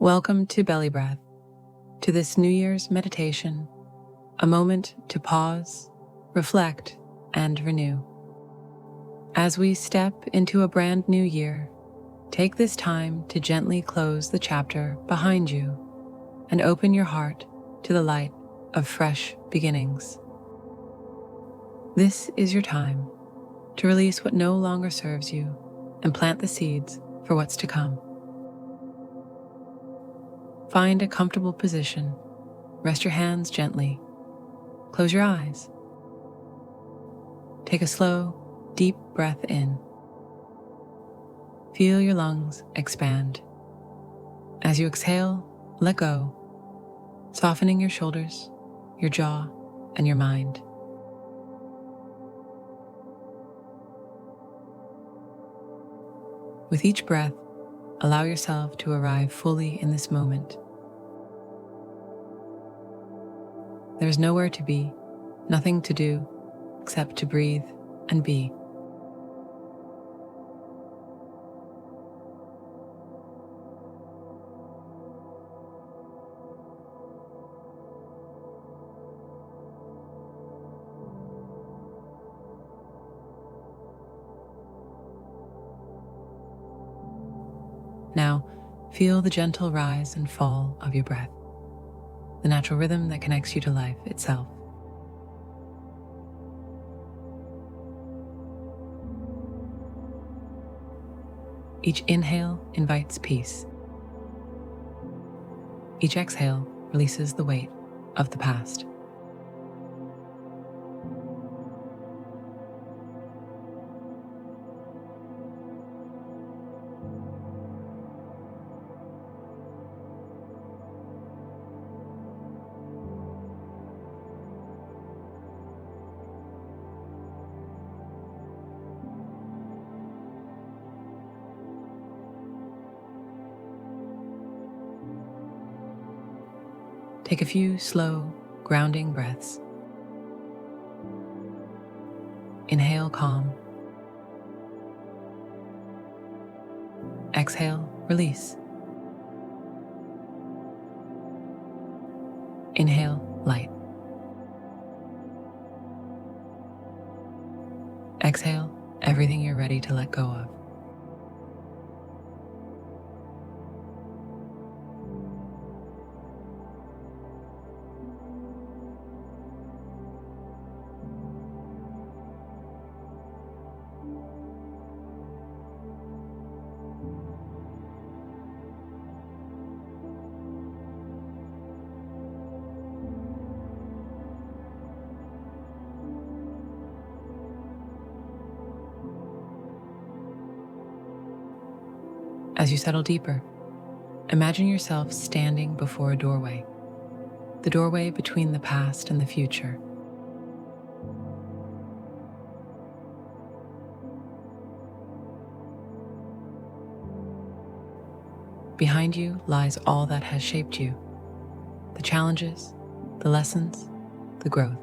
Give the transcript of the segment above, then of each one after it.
Welcome to BellyBreath, to this New Year's meditation, a moment to pause, reflect, and renew. As we step into a brand new year, take this time to gently close the chapter behind you and open your heart to the light of fresh beginnings. This is your time to release what no longer serves you and plant the seeds for what's to come. Find a comfortable position, rest your hands gently, close your eyes. Take a slow, deep breath in. Feel your lungs expand. As you exhale, let go, softening your shoulders, your jaw, and your mind. With each breath, allow yourself to arrive fully in this moment. There is nowhere to be, nothing to do, except to breathe and be. Now, feel the gentle rise and fall of your breath, the natural rhythm that connects you to life itself. Each inhale invites peace. Each exhale releases the weight of the past. Take a few slow, grounding breaths. Inhale calm. Exhale, release. Inhale, light. Exhale, everything you're ready to let go of. As you settle deeper, imagine yourself standing before a doorway, the doorway between the past and the future. Behind you lies all that has shaped you, the challenges, the lessons, the growth.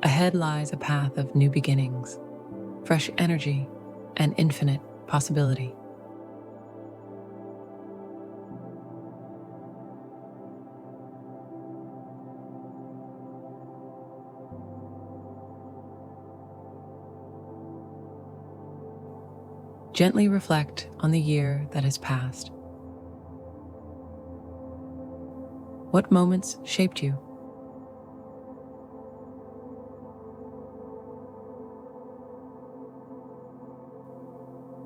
Ahead lies a path of new beginnings, fresh energy, and infinite possibility. Gently reflect on the year that has passed. What moments shaped you?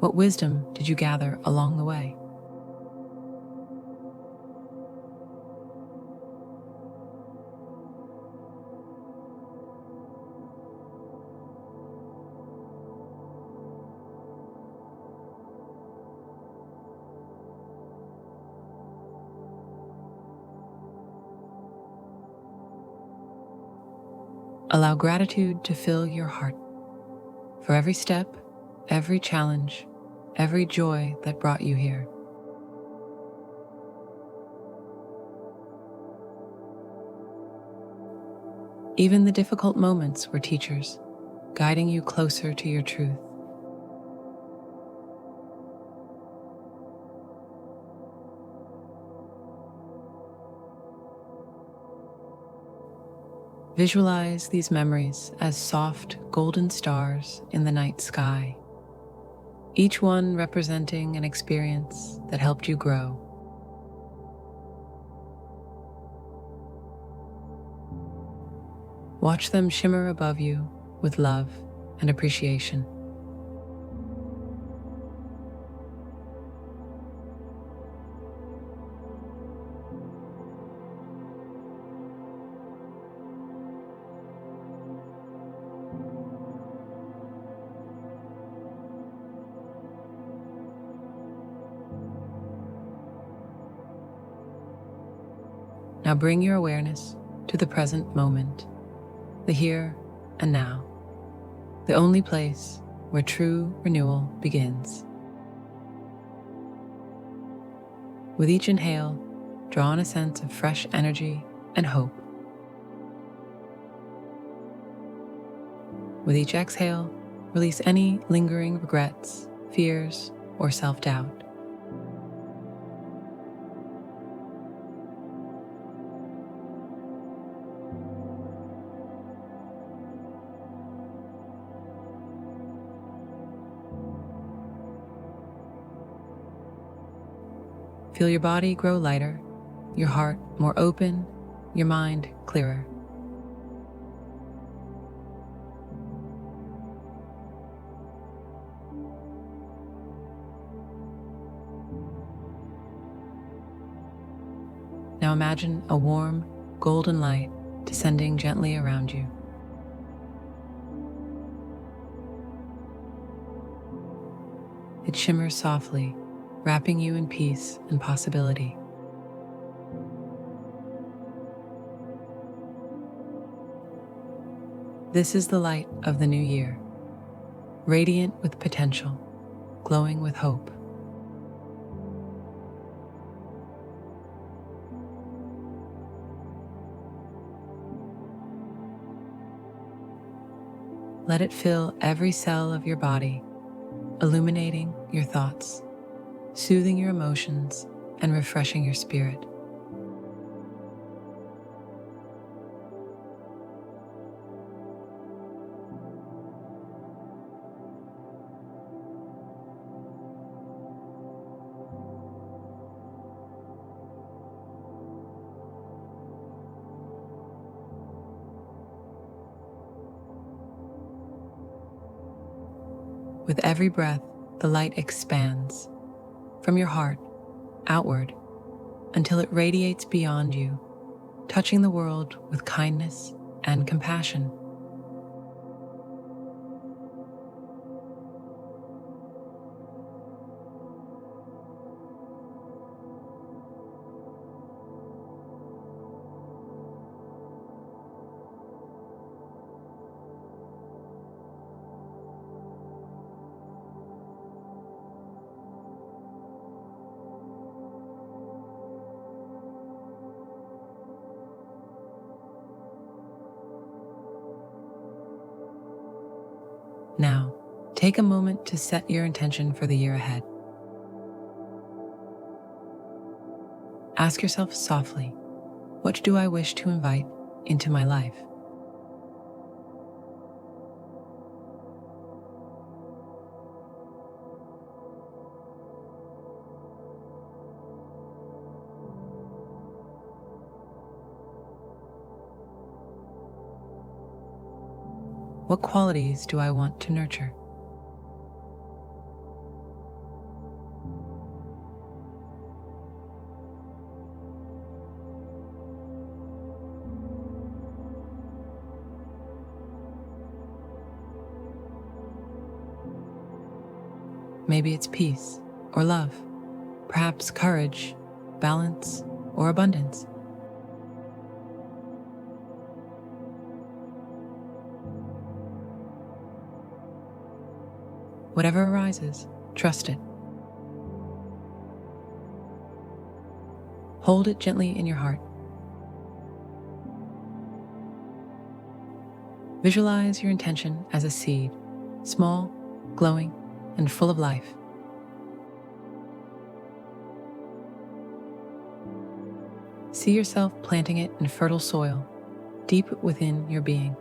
What wisdom did you gather along the way? Allow gratitude to fill your heart for every step, every challenge, every joy that brought you here. Even the difficult moments were teachers, guiding you closer to your truth. Visualize these memories as soft golden stars in the night sky, each one representing an experience that helped you grow. Watch them shimmer above you with love and appreciation. Now bring your awareness to the present moment, the here and now, the only place where true renewal begins. With each inhale, draw in a sense of fresh energy and hope. With each exhale, release any lingering regrets, fears, or self-doubt. Feel your body grow lighter, your heart more open, your mind clearer. Now imagine a warm, golden light descending gently around you. It shimmers softly, wrapping you in peace and possibility. This is the light of the new year, radiant with potential, glowing with hope. Let it fill every cell of your body, illuminating your thoughts, soothing your emotions, and refreshing your spirit. With every breath, the light expands from your heart outward until it radiates beyond you, touching the world with kindness and compassion. Now, take a moment to set your intention for the year ahead. Ask yourself softly, what do I wish to invite into my life? What qualities do I want to nurture? Maybe it's peace or love, perhaps courage, balance, or abundance. Whatever arises, trust it. Hold it gently in your heart. Visualize your intention as a seed, small, glowing, and full of life. See yourself planting it in fertile soil, deep within your being.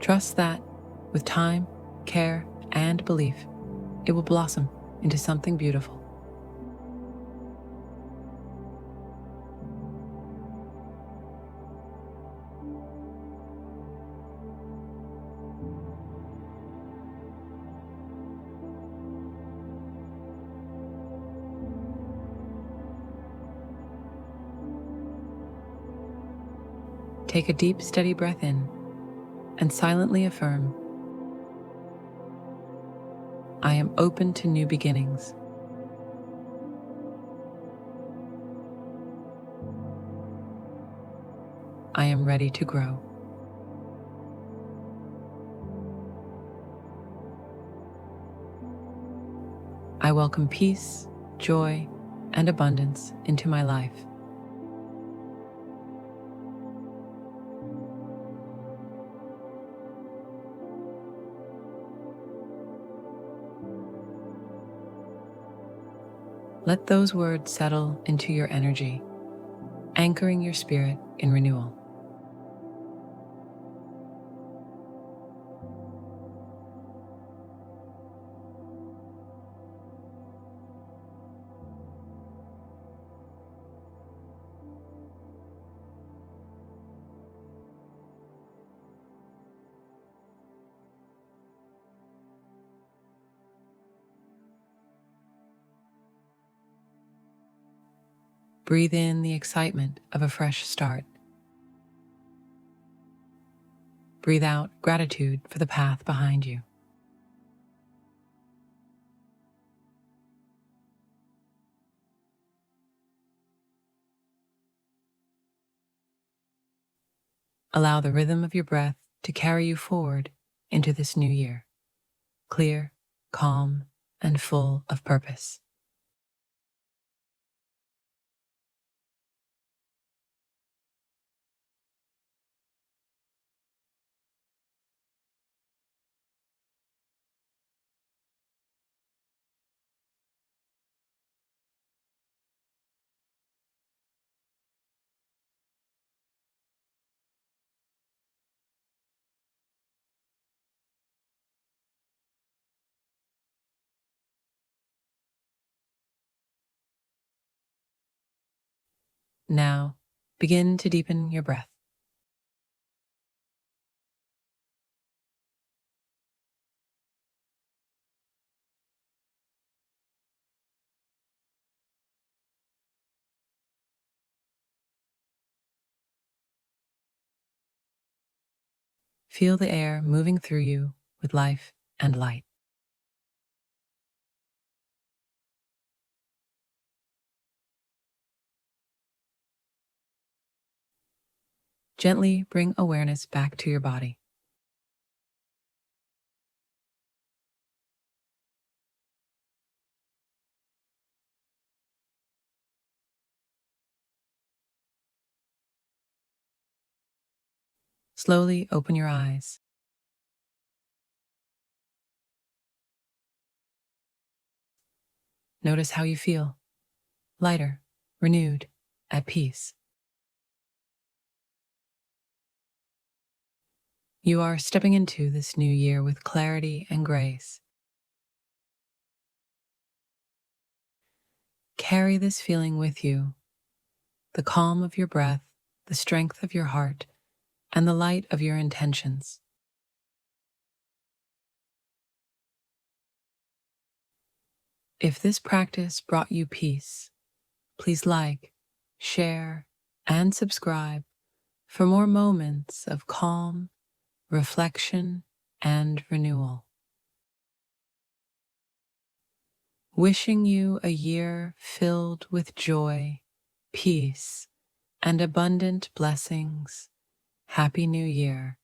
Trust that, with time, care, and belief, it will blossom into something beautiful. Take a deep, steady breath in and silently affirm, I am open to new beginnings. I am ready to grow. I welcome peace, joy, and abundance into my life. Let those words settle into your energy, anchoring your spirit in renewal. Breathe in the excitement of a fresh start. Breathe out gratitude for the path behind you. Allow the rhythm of your breath to carry you forward into this new year, clear, calm, and full of purpose. Now, begin to deepen your breath. Feel the air moving through you with life and light. Gently bring awareness back to your body. Slowly open your eyes. Notice how you feel, lighter, renewed, at peace. You are stepping into this new year with clarity and grace. Carry this feeling with you, the calm of your breath, the strength of your heart, and the light of your intentions. If this practice brought you peace, please like, share, and subscribe for more moments of calm, reflection, and renewal. Wishing you a year filled with joy, peace, and abundant blessings. Happy New Year.